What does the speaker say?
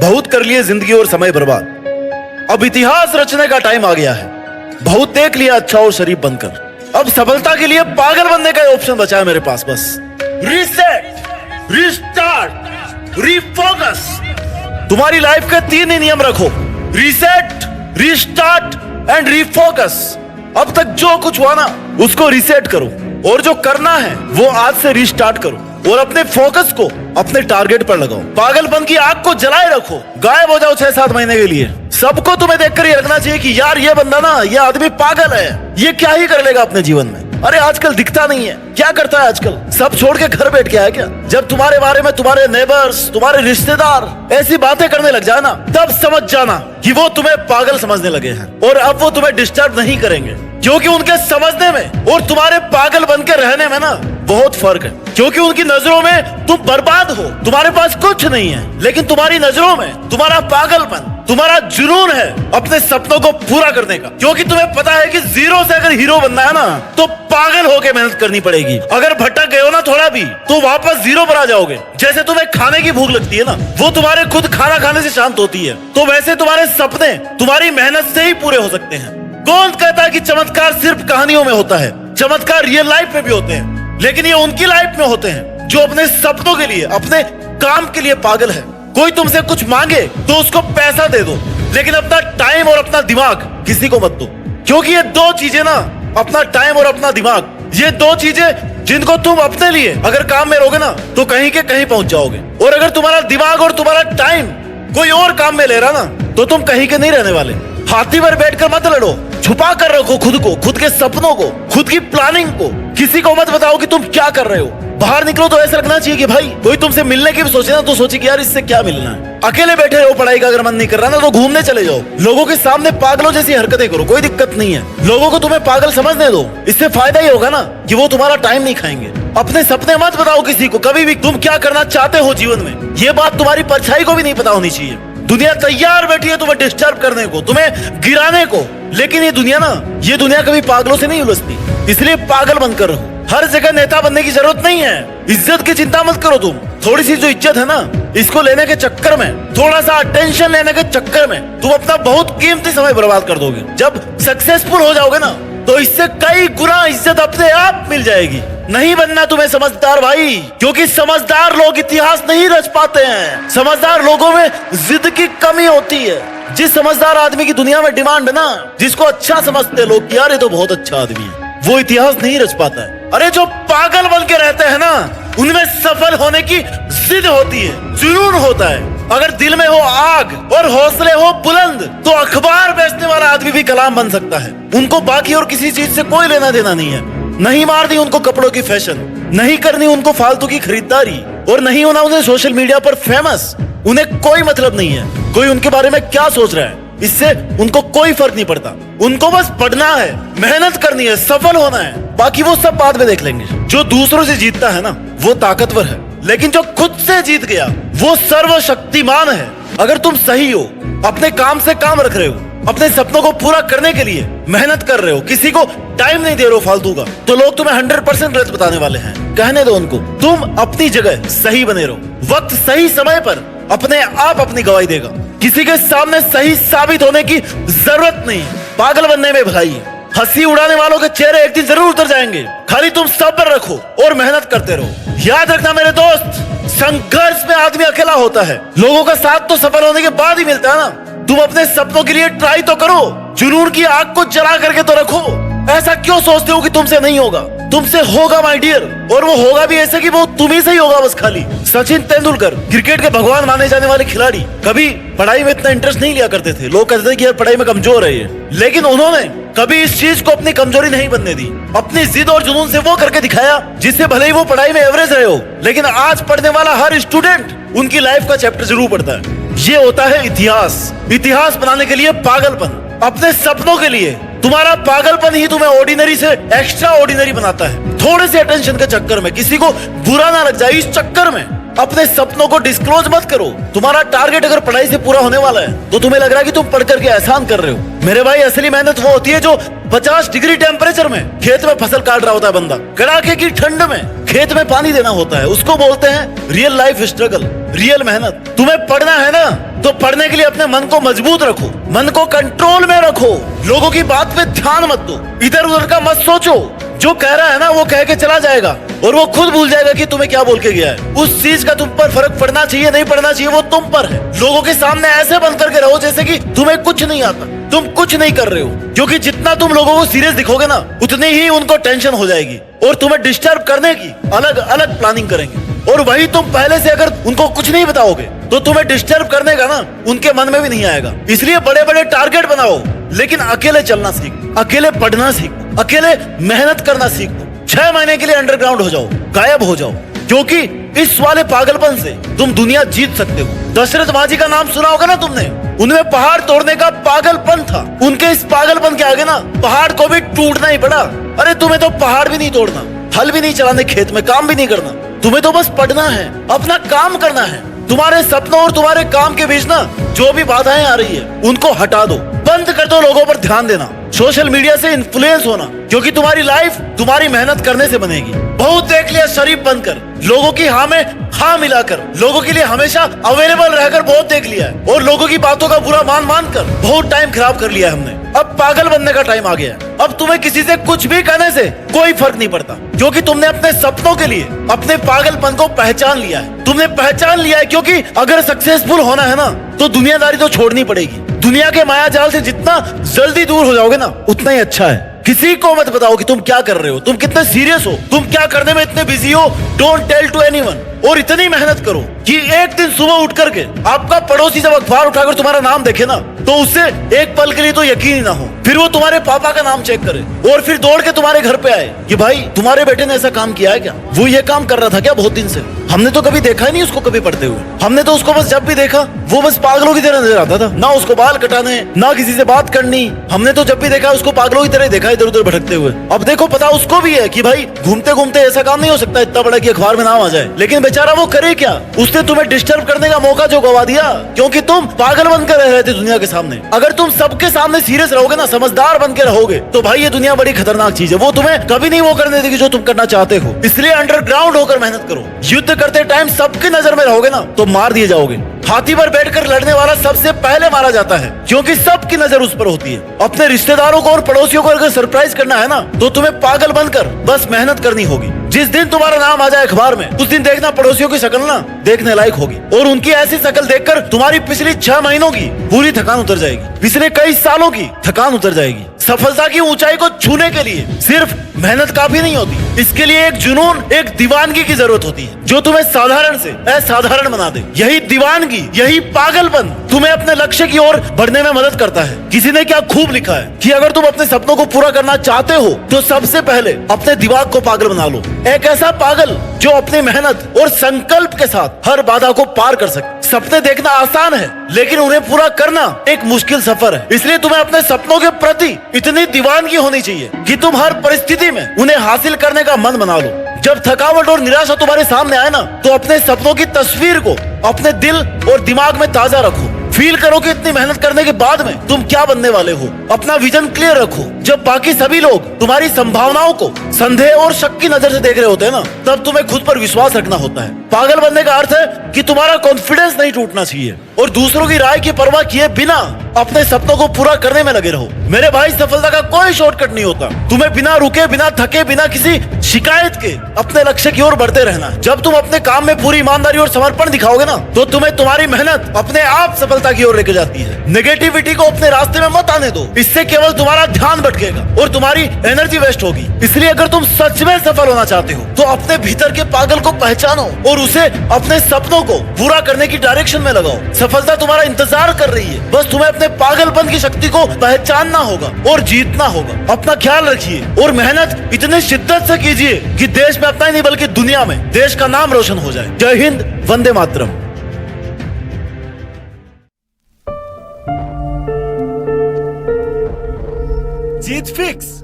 बहुत कर लिए जिंदगी और समय बर्बाद, अब इतिहास रचने का टाइम आ गया है। बहुत देख लिया अच्छा और शरीफ बनकर, अब सफलता के लिए पागल बनने का ऑप्शन बचा है मेरे पास। बस रीसेट, रिस्टार्ट, रिफोकस। तुम्हारी लाइफ के 3 ही नियम रखो: रीसेट, रिस्टार्ट एंड रिफोकस। अब तक जो कुछ हुआ ना उसको रीसेट करो, और जो करना है वो आज से रिस्टार्ट करो, और अपने फोकस को अपने टारगेट पर लगाओ। पागलपन की आग को जलाए रखो, गायब हो जाओ 6-7 महीने के लिए। सबको तुम्हें देखकर ये लगना चाहिए कि यार ये बंदा ना, ये आदमी पागल है, ये क्या ही कर लेगा अपने जीवन में। अरे आजकल दिखता नहीं है, क्या करता है आजकल? सब छोड़ के घर बैठ के आया क्या? जब तुम्हारे बारे में तुम्हारे नेबर्स, तुम्हारे रिश्तेदार ऐसी बातें करने लग जाए ना, तब समझ जाना कि वो तुम्हें पागल समझने लगे हैं, और अब वो तुम्हें डिस्टर्ब नहीं करेंगे, क्योंकि उनके समझने में और तुम्हारे पागल बन के रहने में ना बहुत फर्क है। क्योंकि उनकी नजरों में तुम बर्बाद हो, तुम्हारे पास कुछ नहीं है, लेकिन तुम्हारी नजरों में तुम्हारा पागलपन, तुम्हारा जुनून है अपने सपनों को पूरा करने का। क्योंकि तुम्हें पता है कि जीरो से अगर हीरो बनना है ना, तो पागल होके मेहनत करनी पड़ेगी। अगर भटक गए हो ना थोड़ा भी, तो वापस जीरो पर आ जाओगे। जैसे तुम्हें खाने की भूख लगती है ना, वो तुम्हारे खुद खाना खाने से शांत होती है, तो वैसे तुम्हारे सपने तुम्हारी मेहनत से ही पूरे हो सकते हैं। कौन कहता है कि चमत्कार सिर्फ कहानियों में होता है? चमत्कार रियल लाइफ में भी होते हैं, लेकिन ये उनकी लाइफ में होते हैं जो अपने सपनों के लिए, अपने काम के लिए पागल है। कोई तुमसे कुछ मांगे तो उसको पैसा दे दो, लेकिन अपना टाइम और अपना दिमाग किसी को मत दो। क्योंकि ये 2 चीजें ना, अपना टाइम और अपना दिमाग, ये 2 चीजें जिनको तुम अपने लिए अगर काम में रहोगे ना, तो कहीं के कहीं पहुंच जाओगे। और अगर तुम्हारा दिमाग और तुम्हारा टाइम कोई और काम में ले रहा ना, तो तुम कहीं के नहीं रहने वाले। हाथी पर बैठकर मत लड़ो, छुपा कर रखो खुद को, खुद के सपनों को, खुद की प्लानिंग को। किसी को मत बताओ कि तुम क्या कर रहे हो। बाहर निकलो तो ऐसा लगना चाहिए कि भाई कोई तुमसे मिलने की भी सोचे ना, तो सोचे कि यार इससे क्या मिलना है। अकेले बैठे रहो, पढ़ाई का अगर मन नहीं कर रहा ना, तो घूमने चले जाओ। लोगों के सामने पागलों जैसी हरकतें करो, कोई दिक्कत नहीं है। लोगों को तुम्हें पागल समझने दो, इससे फायदा ही होगा ना कि वो तुम्हारा टाइम नहीं खाएंगे। अपने सपने मत बताओ किसी को कभी भी, तुम क्या करना चाहते हो जीवन में। ये बात तुम्हारी परछाई को भी नहीं पता होनी चाहिए। दुनिया तैयार बैठी है तुम्हें डिस्टर्ब करने को, तुम्हें गिराने को, लेकिन ये दुनिया कभी पागलों से नहीं उलझती। इसलिए पागल बनकर रहो। हर जगह नेता बनने की जरूरत नहीं है। इज्जत की चिंता मत करो तुम। थोड़ी सी जो इज्जत है ना, इसको लेने के चक्कर में, थोड़ा सा अटेंशन लेने के चक्कर में तुम अपना बहुत कीमती समय बर्बाद कर दोगे। जब सक्सेसफुल हो जाओगे ना, तो इससे कई गुना इज्जत अपने आप मिल जाएगी। नहीं बनना तुम्हें समझदार भाई, क्योंकि समझदार लोग इतिहास नहीं रच पाते हैं। समझदार लोगों में जिद की कमी होती है। जिस समझदार आदमी की दुनिया में डिमांड है ना, जिसको अच्छा समझते हैं लोग, यार ये तो बहुत अच्छा आदमी है, वो इतिहास नहीं रच पाता है। अरे जो पागल बन के रहते हैं ना, उनमें सफल होने की जिद होती है, जुनून होता है। अगर दिल में हो आग और हौसले हो बुलंद, तो अखबार बेचने वाला आदमी भी कलाम बन सकता है। उनको बाकी और किसी चीज से कोई लेना देना नहीं है। नहीं मारनी उनको कपड़ों की फैशन, नहीं करनी उनको फालतू की खरीदारी, और नहीं होना उन्हें सोशल मीडिया पर फेमस। उन्हें कोई मतलब नहीं है कोई उनके बारे में क्या सोच रहा है, इससे उनको कोई फर्क नहीं पड़ता। उनको बस पढ़ना है, मेहनत करनी है, सफल होना है, बाकी वो सब बाद में देख लेंगे। जो दूसरों से जीतता है ना, वो ताकतवर है, लेकिन जो खुद से जीत गया वो सर्वशक्तिमान है। अगर तुम सही हो, अपने काम से काम रख रहे हो, अपने सपनों को पूरा करने के लिए मेहनत कर रहे हो, किसी को टाइम नहीं दे रहे हो फालतू का, तो लोग तुम्हें 100% गलत बताने वाले हैं। कहने दो उनको, तुम अपनी जगह सही बने रहो। वक्त सही समय पर अपने आप अपनी गवाही देगा। किसी के सामने सही साबित होने की जरूरत नहीं। पागल बनने में भलाई है। हंसी उड़ाने वालों के चेहरे एक दिन जरूर उतर जाएंगे। खाली तुम सब्र रखो और मेहनत करते रहो। याद रखना मेरे दोस्त, संघर्ष में आदमी अकेला होता है। लोगों का साथ तो सफल होने के बाद ही मिलता है ना। तुम अपने सपनों के लिए ट्राई तो करो, जुनून की आग को जला करके तो रखो। ऐसा क्यों सोचते हो कि तुमसे नहीं होगा? तुमसे होगा माय डियर, और वो होगा भी ऐसे कि वो तुम्ही से ही होगा बस। खाली सचिन तेंदुलकर, क्रिकेट के भगवान माने जाने वाले खिलाड़ी, कभी पढ़ाई में इतना इंटरेस्ट नहीं लिया करते थे। लोग कहते थे कि यार पढ़ाई में कमजोर है ये, लेकिन उन्होंने कभी इस चीज को अपनी कमजोरी नहीं बनने दी। अपनी जिद और जुनून से वो करके दिखाया, जिससे भले ही वो पढ़ाई में एवरेज रहे हो, लेकिन आज पढ़ने वाला हर स्टूडेंट उनकी लाइफ का चैप्टर जरूर पढ़ता है। ये होता है इतिहास। इतिहास बनाने के लिए पागलपन, अपने सपनों के लिए तुम्हारा पागलपन ही तुम्हें ऑर्डिनरी से एक्स्ट्रा ऑर्डिनरी बनाता है। थोड़े से अटेंशन के चक्कर में, किसी को बुरा ना लग जाए इस चक्कर में, अपने सपनों को डिस्क्लोज मत करो। तुम्हारा टारगेट अगर पढ़ाई से पूरा होने वाला है, तो तुम्हें लग रहा है कि तुम पढ़ करके एहसान कर रहे हो। मेरे भाई, असली मेहनत वो होती है जो 50 डिग्री टेम्परेचर में खेत में फसल काट रहा होता है बंदा, कड़ाके की ठंड में खेत में पानी देना होता है। उसको बोलते हैं रियल लाइफ स्ट्रगल, रियल मेहनत। तुम्हें पढ़ना है ना, तो के लिए अपने मन को मजबूत रखो, मन को कंट्रोल में रखो, लोगों की बात पे ध्यान मत दो, इधर उधर का मत सोचो। जो कह रहा है ना वो कह के चला जाएगा और वो खुद भूल जाएगा कि तुम्हें क्या बोल के गया है। उस चीज का तुम पर फर्क पड़ना चाहिए नहीं पड़ना चाहिए वो तुम पर है। लोगों के सामने ऐसे बंद करके रहो जैसे कि तुम्हें कुछ नहीं आता, तुम कुछ नहीं कर रहे हो, क्योंकि जितना तुम लोगों को सीरियस दिखोगे ना उतनी ही उनको टेंशन हो जाएगी और तुम्हें डिस्टर्ब करने की अलग अलग प्लानिंग करेंगे। और वही तुम पहले से अगर उनको कुछ नहीं बताओगे तो तुम्हें डिस्टर्ब करने का ना उनके मन में भी नहीं आएगा। इसलिए बड़े बड़े टारगेट बनाओ, लेकिन अकेले चलना सीखो, अकेले पढ़ना सीखो, अकेले मेहनत करना सीखो। 6 महीने के लिए अंडरग्राउंड हो जाओ, गायब हो जाओ, क्योंकि इस वाले पागलपन से तुम दुनिया जीत सकते हो। दशरथ माझी का नाम सुना होगा ना तुमने, उनमें पहाड़ तोड़ने का पागलपन था। उनके इस पागलपन के आगे ना पहाड़ को भी टूटना ही पड़ा। अरे तुम्हें तो पहाड़ भी नहीं तोड़ना, हल भी नहीं चलाने, खेत में काम भी नहीं करना, तुम्हें तो बस पढ़ना है, अपना काम करना है। तुम्हारे सपनों और तुम्हारे काम के बीच ना जो भी बाधाएं आ रही है उनको हटा दो, बंद कर दो लोगों पर ध्यान देना, सोशल मीडिया से इन्फ्लुएंस होना, क्योंकि तुम्हारी लाइफ तुम्हारी मेहनत करने से बनेगी। बहुत देख लिया शरीफ बनकर, लोगों की हाँ में हाँ मिलाकर, लोगों के लिए हमेशा अवेलेबल रहकर बहुत देख लिया है, और लोगों की बातों का बुरा मान मान कर बहुत टाइम खराब कर लिया है हमने। अब पागल बनने का टाइम आ गया है। अब तुम्हें किसी से कुछ भी कहने से कोई फर्क नहीं पड़ता, क्योंकि तुमने अपने सपनों के लिए अपने पागलपन को पहचान लिया है। तुमने पहचान लिया है, क्योंकि अगर सक्सेसफुल होना है ना तो दुनियादारी तो छोड़नी पड़ेगी। दुनिया के माया जाल से जितना जल्दी दूर हो जाओगे ना उतना ही अच्छा है। किसी को मत बताओ कि तुम क्या कर रहे हो, तुम कितने सीरियस हो, तुम क्या करने में इतने बिजी हो। Don't tell to anyone. और इतनी मेहनत करो कि एक दिन सुबह उठ करके आपका पड़ोसी जब अखबार उठाकर तुम्हारा नाम देखे ना तो उससे एक पल के लिए तो यकीन ही ना हो, फिर वो तुम्हारे पापा का नाम चेक करे और फिर दौड़ के तुम्हारे घर पे आए कि भाई तुम्हारे बेटे ने ऐसा काम किया है क्या, वो ये काम कर रहा था क्या बहुत दिन से, हमने तो कभी देखा ही नहीं उसको कभी पढ़ते हुए, हमने तो उसको बस जब भी देखा वो बस पागलों की तरह नजर आता था, ना उसको बाल कटाने ना किसी से बात करनी, हमने तो जब भी देखा उसको पागलों की तरह देखा इधर उधर भटकते हुए। अब देखो पता उसको भी है कि भाई घूमते घूमते ऐसा काम नहीं हो सकता इतना बड़ा कि अखबार में नाम आ जाए, लेकिन बेचारा वो करे क्या, उसने तुम्हें डिस्टर्ब करने का मौका जो गवा दिया, क्योंकि तुम पागल बनकर रह रहे थे दुनिया के सामने। अगर तुम सबके सामने सीरियस रहोगे ना, समझदार बन के रहोगे, तो भाई ये दुनिया बड़ी खतरनाक चीज है, वो तुम्हें कभी नहीं वो करने देगी जो तुम करना चाहते हो। इसलिए अंडरग्राउंड होकर मेहनत करो। युद्ध करते टाइम सबकी नजर में रहोगे ना तो मार दिए जाओगे। हाथी पर बैठकर लड़ने वाला सबसे पहले मारा जाता है, क्योंकि सबकी नजर उस पर होती है। अपने रिश्तेदारों को और पड़ोसियों को अगर सरप्राइज करना है ना तो तुम्हें पागल बनकर बस मेहनत करनी होगी। जिस दिन तुम्हारा नाम आ जाए अखबार में उस दिन देखना पड़ोसियों की शक्ल ना देखने लायक होगी, और उनकी ऐसी शक्ल देखकर तुम्हारी पिछली 6 महीनों की पूरी थकान उतर जाएगी, पिछले कई सालों की थकान उतर जाएगी। सफलता की ऊंचाई को छूने के लिए सिर्फ मेहनत काफी नहीं होती, इसके लिए एक जुनून, एक दीवानगी की जरूरत होती है जो तुम्हें साधारण से असाधारण बना दे। यही दीवानगी, यही पागलपन तुम्हें अपने लक्ष्य की ओर बढ़ने में मदद करता है। किसी ने क्या खूब लिखा है कि अगर तुम अपने सपनों को पूरा करना चाहते हो तो सबसे पहले अपने दिमाग को पागल बना लो, एक ऐसा पागल जो अपनी मेहनत और संकल्प के साथ हर बाधा को पार कर सके। सपने देखना आसान है लेकिन उन्हें पूरा करना एक मुश्किल सफर है, इसलिए तुम्हें अपने सपनों के प्रति इतनी दीवानगी होनी चाहिए कि तुम हर परिस्थिति में उन्हें हासिल करने का मन बना लो। जब थकावट और निराशा तुम्हारे सामने आए ना तो अपने सपनों की तस्वीर को अपने दिल और दिमाग में ताजा रखो। फील करो कि इतनी मेहनत करने के बाद में तुम क्या बनने वाले हो। अपना विजन क्लियर रखो। जब बाकी सभी लोग तुम्हारी संभावनाओं को संदेह और शक की नजर से देख रहे होते हैं ना तब तुम्हें खुद पर विश्वास रखना होता है। पागल बनने का अर्थ है कि तुम्हारा कॉन्फिडेंस नहीं टूटना चाहिए और दूसरों की राय की परवाह किए बिना अपने सपनों को पूरा करने में लगे रहो। मेरे भाई, सफलता का कोई शॉर्टकट नहीं होता। तुम्हें बिना रुके, बिना थके, बिना किसी शिकायत के अपने लक्ष्य की ओर बढ़ते रहना। जब तुम अपने काम में पूरी ईमानदारी और समर्पण दिखाओगे ना तो तुम्हें तुम्हारी मेहनत अपने आप सफलता की ओर लेकर जाती है। नेगेटिविटी को अपने रास्ते में मत आने दो, इससे केवल तुम्हारा ध्यान भटकेगा और तुम्हारी एनर्जी वेस्ट होगी। इसलिए अगर तुम सच में सफल होना चाहते हो तो अपने भीतर के पागल को पहचानो और उसे अपने सपनों को पूरा करने की डायरेक्शन में लगाओ। सफलता तुम्हारा इंतजार कर रही है, बस तुम्हें अपने पागलपन की शक्ति को पहचानना होगा और जीतना होगा। अपना ख्याल रखिए और मेहनत इतनी शिद्दत से कीजिए कि देश में अपना ही नहीं बल्कि दुनिया में देश का नाम रोशन हो जाए। जय हिंद, वंदे मातरम। जीत फिक्स।